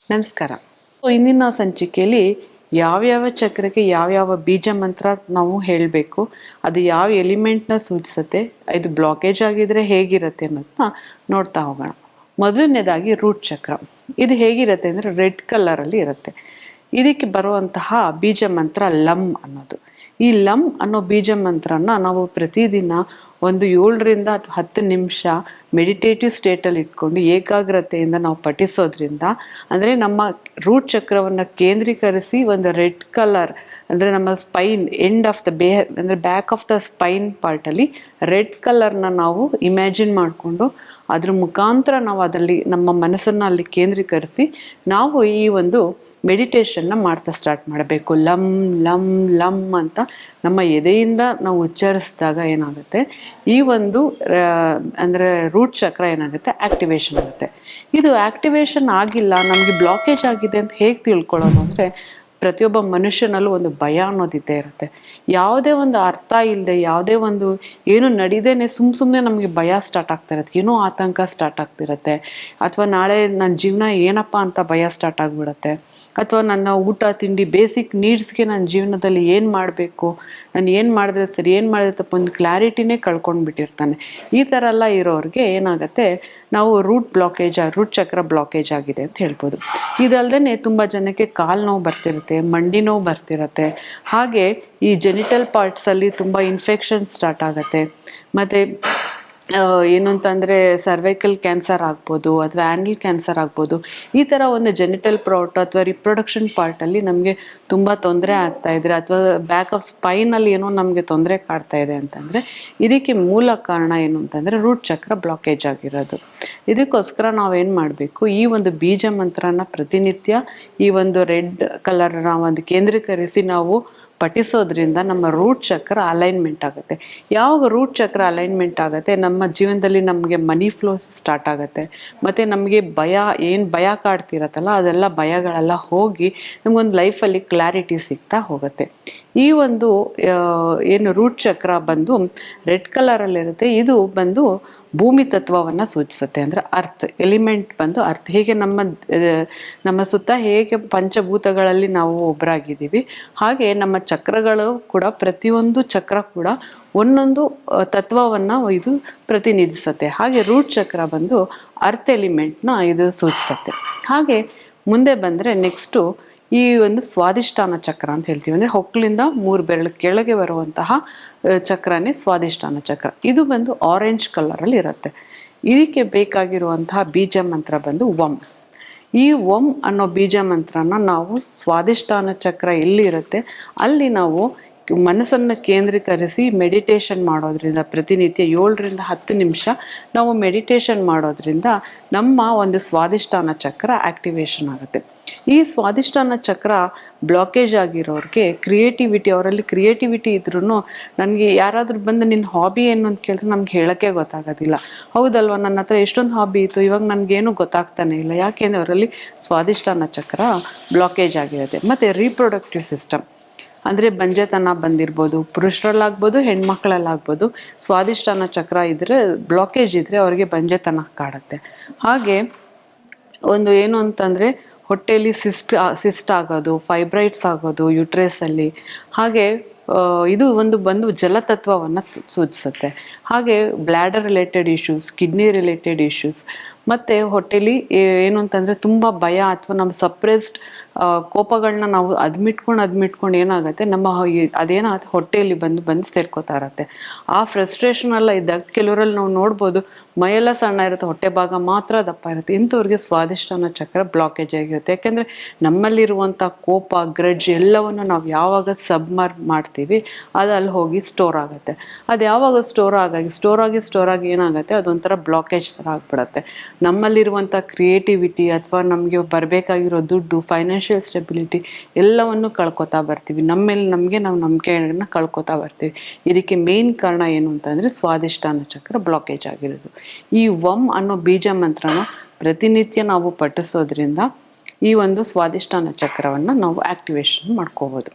ನಮಸ್ಕಾರ. ಇಂದಿನ ಸಂಚಿಕೆಯಲ್ಲಿ ಯಾವ್ಯಾವ ಚಕ್ರಕ್ಕೆ ಯಾವ್ಯಾವ ಬೀಜ ಮಂತ್ರ ನಾವು ಹೇಳಬೇಕು, ಅದು ಯಾವ ಎಲಿಮೆಂಟ್ನ ಸೂಚಿಸುತ್ತೆ, ಇದು ಬ್ಲಾಕೇಜ್ ಆಗಿದ್ರೆ ಹೇಗಿರುತ್ತೆ ಅನ್ನೋದನ್ನ ನೋಡ್ತಾ ಹೋಗೋಣ. ಮೊದಲನೇದಾಗಿ ರೂಟ್ ಚಕ್ರ. ಇದು ಹೇಗಿರುತ್ತೆ ಅಂದರೆ ರೆಡ್ ಕಲರಲ್ಲಿ ಇರುತ್ತೆ. ಇದಕ್ಕೆ ಬರುವಂತಹ ಬೀಜ ಮಂತ್ರ ಲಮ್ ಅನ್ನೋದು. ಈ ಲಮ್ ಅನ್ನೋ ಬೀಜ ಮಂತ್ರನ ನಾವು ಪ್ರತಿದಿನ ಒಂದು 7ರಿಂದ ಅಥವಾ 10 ನಿಮಿಷ ಮೆಡಿಟೇಟಿವ್ ಸ್ಟೇಟಲ್ಲಿ ಇಟ್ಕೊಂಡು ಏಕಾಗ್ರತೆಯಿಂದ ನಾವು ಪಠಿಸೋದ್ರಿಂದ, ಅಂದರೆ ನಮ್ಮ ರೂಟ್ ಚಕ್ರವನ್ನು ಕೇಂದ್ರೀಕರಿಸಿ ಒಂದು ರೆಡ್ ಕಲರ್, ಅಂದರೆ ನಮ್ಮ ಸ್ಪೈನ್ ಎಂಡ್ ಆಫ್ ದ ಅಂದರೆ ಬ್ಯಾಕ್ ಆಫ್ ದ ಸ್ಪೈನ್ ಪಾರ್ಟಲ್ಲಿ ರೆಡ್ ಕಲರ್ನ ನಾವು ಇಮ್ಯಾಜಿನ್ ಮಾಡಿಕೊಂಡು ಅದ್ರ ಮುಖಾಂತರ ನಾವು ಅದರಲ್ಲಿ ನಮ್ಮ ಮನಸ್ಸನ್ನು ಅಲ್ಲಿ ಕೇಂದ್ರೀಕರಿಸಿ ನಾವು ಈ ಒಂದು ಮೆಡಿಟೇಷನ್ನ ಮಾಡ್ತಾ ಸ್ಟಾರ್ಟ್ ಮಾಡಬೇಕು. ಲಮ್ ಲಮ್ ಲಮ್ ಅಂತ ನಮ್ಮ ಎದೆಯಿಂದ ನಾವು ಉಚ್ಚರಿಸಿದಾಗ ಏನಾಗುತ್ತೆ, ಈ ಒಂದು ಅಂದರೆ ರೂಟ್ ಚಕ್ರ ಏನಾಗುತ್ತೆ ಆ್ಯಕ್ಟಿವೇಶನ್ ಆಗುತ್ತೆ. ಇದು ಆ್ಯಕ್ಟಿವೇಶನ್ ಆಗಿಲ್ಲ, ನಮಗೆ ಬ್ಲಾಕೇಜ್ ಆಗಿದೆ ಅಂತ ಹೇಗೆ ತಿಳ್ಕೊಳ್ಳೋದು ಅಂದರೆ, ಪ್ರತಿಯೊಬ್ಬ ಮನುಷ್ಯನಲ್ಲೂ ಒಂದು ಭಯ ಅನ್ನೋದಿದ್ದೇ ಇರುತ್ತೆ. ಯಾವುದೇ ಒಂದು ಅರ್ಥ ಇಲ್ಲದೆ, ಯಾವುದೇ ಒಂದು ಏನು ನಡೀದೇನೆ ಸುಮ್ಮನೆ ನಮಗೆ ಭಯ ಸ್ಟಾರ್ಟ್ ಆಗ್ತಾ ಇರುತ್ತೆ, ಏನೋ ಆತಂಕ ಸ್ಟಾರ್ಟ್ ಆಗ್ತಿರುತ್ತೆ, ಅಥವಾ ನಾಳೆ ನನ್ನ ಜೀವನ ಏನಪ್ಪ ಅಂತ ಭಯ ಸ್ಟಾರ್ಟ್ ಆಗಿಬಿಡುತ್ತೆ, ಅಥವಾ ನನ್ನ ಊಟ ತಿಂಡಿ ಬೇಸಿಕ್ ನೀಡ್ಸ್ಗೆ ನನ್ನ ಜೀವನದಲ್ಲಿ ಏನು ಮಾಡಬೇಕು, ನಾನು ಏನು ಮಾಡಿದ್ರೆ ಸರಿ, ಏನು ಮಾಡಿದ್ರೆ ತಪ್ಪು, ಒಂದು ಕ್ಲಾರಿಟಿನೇ ಕಳ್ಕೊಂಡ್ಬಿಟ್ಟಿರ್ತಾನೆ. ಈ ಥರ ಎಲ್ಲ ಇರೋರಿಗೆ ಏನಾಗುತ್ತೆ, ನಾವು ರೂಟ್ ಚಕ್ರ ಬ್ಲಾಕೇಜ್ ಆಗಿದೆ ಅಂತ ಹೇಳ್ಬೋದು. ಇದಲ್ಲದೆ ತುಂಬ ಜನಕ್ಕೆ ಕಾಲು ನೋವು ಬರ್ತಿರುತ್ತೆ, ಮಂಡಿ ನೋವು ಬರ್ತಿರುತ್ತೆ, ಹಾಗೆ ಈ ಜೆನಿಟಲ್ ಪಾರ್ಟ್ಸಲ್ಲಿ ತುಂಬ ಇನ್ಫೆಕ್ಷನ್ ಸ್ಟಾರ್ಟ್ ಆಗುತ್ತೆ. ಮತ್ತು ಏನು ಅಂತಂದರೆ ಸರ್ವೈಕಲ್ ಕ್ಯಾನ್ಸರ್ ಆಗ್ಬೋದು, ಅಥವಾ ಆ್ಯನಲ್ ಕ್ಯಾನ್ಸರ್ ಆಗ್ಬೋದು. ಈ ಥರ ಒಂದು ಜೆನಿಟಲ್ ಪಾರ್ಟ್ ಅಥವಾ ರಿಪ್ರೊಡಕ್ಷನ್ ಪಾರ್ಟಲ್ಲಿ ನಮಗೆ ತುಂಬ ತೊಂದರೆ ಆಗ್ತಾಯಿದ್ರೆ, ಅಥವಾ ಬ್ಯಾಕ್ ಆಫ್ ಸ್ಪೈನಲ್ಲಿ ಏನೋ ನಮಗೆ ತೊಂದರೆ ಕಾಡ್ತಾ ಇದೆ ಅಂತಂದರೆ, ಇದಕ್ಕೆ ಮೂಲ ಕಾರಣ ಏನು ಅಂತಂದರೆ ರೂಟ್ ಚಕ್ರ ಬ್ಲಾಕೇಜ್ ಆಗಿರೋದು. ಇದಕ್ಕೋಸ್ಕರ ನಾವೇನು ಮಾಡಬೇಕು, ಈ ಒಂದು ಬೀಜ ಮಂತ್ರನ ಪ್ರತಿನಿತ್ಯ ಈ ಒಂದು ರೆಡ್ ಕಲರ್ನ ಒಂದು ಕೇಂದ್ರೀಕರಿಸಿ ನಾವು ಪಠಿಸೋದ್ರಿಂದ ನಮ್ಮ ರೂಟ್ ಚಕ್ರ ಅಲೈನ್ಮೆಂಟ್ ಆಗುತ್ತೆ. ಯಾವಾಗ ರೂಟ್ ಚಕ್ರ ಅಲೈನ್ಮೆಂಟ್ ಆಗುತ್ತೆ, ನಮ್ಮ ಜೀವನದಲ್ಲಿ ನಮಗೆ ಮನಿ ಫ್ಲೋ ಸ್ಟಾರ್ಟ್ ಆಗುತ್ತೆ. ಮತ್ತು ನಮಗೆ ಭಯ ಕಾಡ್ತಿರತ್ತಲ್ಲ, ಅದೆಲ್ಲ ಭಯಗಳೆಲ್ಲ ಹೋಗಿ ನಮಗೊಂದು ಲೈಫಲ್ಲಿ ಕ್ಲಾರಿಟಿ ಸಿಗ್ತಾ ಹೋಗುತ್ತೆ. ಈ ಒಂದು ಏನು ರೂಟ್ ಚಕ್ರ ಬಂದು ರೆಡ್ ಕಲರಲ್ಲಿರುತ್ತೆ. ಇದು ಬಂದು ಭೂಮಿ ತತ್ವವನ್ನು ಸೂಚಿಸುತ್ತೆ, ಅಂದರೆ ಅರ್ತ್ ಎಲಿಮೆಂಟ್ ಬಂದು ಅರ್ತ್. ಹೇಗೆ ನಮ್ಮ ಸುತ್ತ ಹೇಗೆ ಪಂಚಭೂತಗಳಲ್ಲಿ ನಾವು ಒಬ್ಬರಾಗಿದ್ದೀವಿ, ಹಾಗೆ ನಮ್ಮ ಚಕ್ರಗಳು ಕೂಡ, ಪ್ರತಿಯೊಂದು ಚಕ್ರ ಕೂಡ ಒಂದೊಂದು ತತ್ವವನ್ನು ಇದು ಪ್ರತಿನಿಧಿಸುತ್ತೆ. ಹಾಗೆ ರೂಟ್ ಚಕ್ರ ಬಂದು ಅರ್ತ್ ಎಲಿಮೆಂಟ್ನ ಇದು ಸೂಚಿಸುತ್ತೆ. ಹಾಗೆ ಮುಂದೆ ಬಂದರೆ ನೆಕ್ಸ್ಟು ಈ ಒಂದು ಸ್ವಾದಿಷ್ಠಾನ ಚಕ್ರ ಅಂತ ಹೇಳ್ತೀವಿ. ಅಂದರೆ ಹೊಕ್ಕಳಿಂದ 3 ಬೆರಳು ಕೆಳಗೆ ಬರುವಂತಹ ಚಕ್ರನೇ ಸ್ವಾದಿಷ್ಠಾನ ಚಕ್ರ. ಇದು ಬಂದು ಆರೆಂಜ್ ಕಲರಲ್ಲಿ ಇರುತ್ತೆ. ಇದಕ್ಕೆ ಬೇಕಾಗಿರುವಂತಹ ಬೀಜ ಮಂತ್ರ ಬಂದು ವಮ್. ಈ ವಮ್ ಅನ್ನೋ ಬೀಜ ಮಂತ್ರನ ನಾವು ಸ್ವಾದಿಷ್ಠಾನ ಚಕ್ರ ಎಲ್ಲಿರುತ್ತೆ ಅಲ್ಲಿ ನಾವು ಮನಸ್ಸನ್ನು ಕೇಂದ್ರೀಕರಿಸಿ ಮೆಡಿಟೇಷನ್ ಮಾಡೋದ್ರಿಂದ, ಪ್ರತಿನಿತ್ಯ 7ರಿಂದ 10 ನಿಮಿಷ ನಾವು ಮೆಡಿಟೇಷನ್ ಮಾಡೋದ್ರಿಂದ ನಮ್ಮ ಒಂದು ಸ್ವಾದಿಷ್ಠಾನ ಚಕ್ರ ಆ್ಯಕ್ಟಿವೇಶನ್ ಆಗುತ್ತೆ. ಈ ಸ್ವಾದಿಷ್ಠಾನ ಚಕ್ರ ಬ್ಲಾಕೇಜ್ ಆಗಿರೋರಿಗೆ ಅವರಲ್ಲಿ ಕ್ರಿಯೇಟಿವಿಟಿ ಇದ್ರೂ, ನನಗೆ ಯಾರಾದರೂ ಬಂದು ನಿನ್ನ ಹಾಬಿ ಏನು ಅಂತ ಕೇಳಿದ್ರೆ ನಮ್ಗೆ ಹೇಳೋಕ್ಕೆ ಗೊತ್ತಾಗೋದಿಲ್ಲ. ಹೌದಲ್ವ, ನನ್ನ ಹತ್ರ ಎಷ್ಟೊಂದು ಹಾಬಿ ಇತ್ತು, ಇವಾಗ ನನಗೇನು ಗೊತ್ತಾಗ್ತಾನೆ ಇಲ್ಲ. ಯಾಕೆಂದರೆ ಅವರಲ್ಲಿ ಸ್ವಾದಿಷ್ಠಾನ ಚಕ್ರ ಬ್ಲಾಕೇಜ್ ಆಗಿರುತ್ತೆ. ಮತ್ತು ರೀಪ್ರೊಡಕ್ಟಿವ್ ಸಿಸ್ಟಮ್, ಅಂದರೆ ಬಂಜೆತನ ಬಂದಿರ್ಬೋದು, ಪುರುಷರಲ್ಲಾಗ್ಬೋದು, ಹೆಣ್ಮಕ್ಳಲ್ಲಾಗ್ಬೋದು. ಸ್ವಾದಿಷ್ಠಾನ ಚಕ್ರ ಇದ್ದರೆ, ಬ್ಲಾಕೇಜ್ ಇದ್ದರೆ ಅವರಿಗೆ ಬಂಜೆತನ ಕಾಡುತ್ತೆ. ಹಾಗೆ ಒಂದು ಏನು ಅಂತಂದರೆ ಹೊಟ್ಟೆಯಲ್ಲಿ ಸಿಸ್ಟ್ ಆಗೋದು, ಫೈಬ್ರೈಡ್ಸ್ ಆಗೋದು ಯುಟ್ರೇಸಲ್ಲಿ. ಹಾಗೆ ಇದು ಬಂದು ಜಲತತ್ವವನ್ನು ಸೂಚಿಸುತ್ತೆ. ಹಾಗೆ bladder related issues, kidney related issues, ಮತ್ತು ಹೊಟ್ಟೆಲಿ ಏನು ಅಂತಂದರೆ ತುಂಬ ಭಯ ಅಥವಾ ನಮ್ಮ ಸಪ್ರೆಸ್ಡ್ ಕೋಪಗಳನ್ನ ನಾವು ಅದ್ಮಿಟ್ಕೊಂಡು ಏನಾಗುತ್ತೆ, ನಮ್ಮ ಅದೇನಾಗುತ್ತೆ ಹೊಟ್ಟೆಯಲ್ಲಿ ಬಂದು ಸೇರ್ಕೋತಾ ಇರುತ್ತೆ. ಆ ಫ್ರಸ್ಟ್ರೇಷನೆಲ್ಲ ಇದ್ದಾಗ ಕೆಲವರಲ್ಲಿ ನಾವು ನೋಡ್ಬೋದು, ಮೈಯೆಲ್ಲ ಸಣ್ಣ ಇರುತ್ತೆ, ಹೊಟ್ಟೆ ಭಾಗ ಮಾತ್ರ ದಪ್ಪ ಇರುತ್ತೆ. ಇಂಥವ್ರಿಗೆ ಸ್ವಾದಿಷ್ಠಾನ ಚಕ್ರ ಬ್ಲಾಕೇಜ್ ಆಗಿರುತ್ತೆ. ಯಾಕೆಂದರೆ ನಮ್ಮಲ್ಲಿರುವಂಥ ಕೋಪ, ಗ್ರಡ್ಜ್ ಎಲ್ಲವನ್ನು ನಾವು ಯಾವಾಗ ಸಬ್ಮರ್ಜ್ ಮಾಡ್ತೀವಿ ಅದು ಅಲ್ಲಿ ಹೋಗಿ ಸ್ಟೋರ್ ಆಗುತ್ತೆ. ಅದು ಯಾವಾಗ ಸ್ಟೋರ್ ಆಗಿ ಏನಾಗುತ್ತೆ, ಅದೊಂಥರ ಬ್ಲಾಕೇಜ್ ಥರ ಆಗಿಬಿಡುತ್ತೆ. ನಮ್ಮಲ್ಲಿರುವಂಥ ಕ್ರಿಯೇಟಿವಿಟಿ ಅಥವಾ ನಮಗೆ ಬರಬೇಕಾಗಿರೋ ದುಡ್ಡು, ಫೈನಾನ್ಷಿಯಲ್ ಸ್ಟೆಬಿಲಿಟಿ ಎಲ್ಲವನ್ನು ಕಳ್ಕೊತಾ ಬರ್ತೀವಿ. ನಮಗೆ ನಾವು ನಂಬಿಕೆಯನ್ನು ಕಳ್ಕೊತಾ ಬರ್ತೀವಿ. ಇದಕ್ಕೆ ಮೇನ್ ಕಾರಣ ಏನು ಅಂತಂದರೆ ಸ್ವಾದಿಷ್ಠಾನ ಚಕ್ರ ಬ್ಲಾಕೇಜ್ ಆಗಿರೋದು. ಈ ವಮ್ ಅನ್ನೋ ಬೀಜ ಮಂತ್ರನ ಪ್ರತಿನಿತ್ಯ ನಾವು ಪಠಿಸೋದ್ರಿಂದ ಈ ಒಂದು ಸ್ವಾದಿಷ್ಠಾನ ಚಕ್ರವನ್ನು ನಾವು ಆ್ಯಕ್ಟಿವೇಶನ್ ಮಾಡ್ಕೋಬೋದು.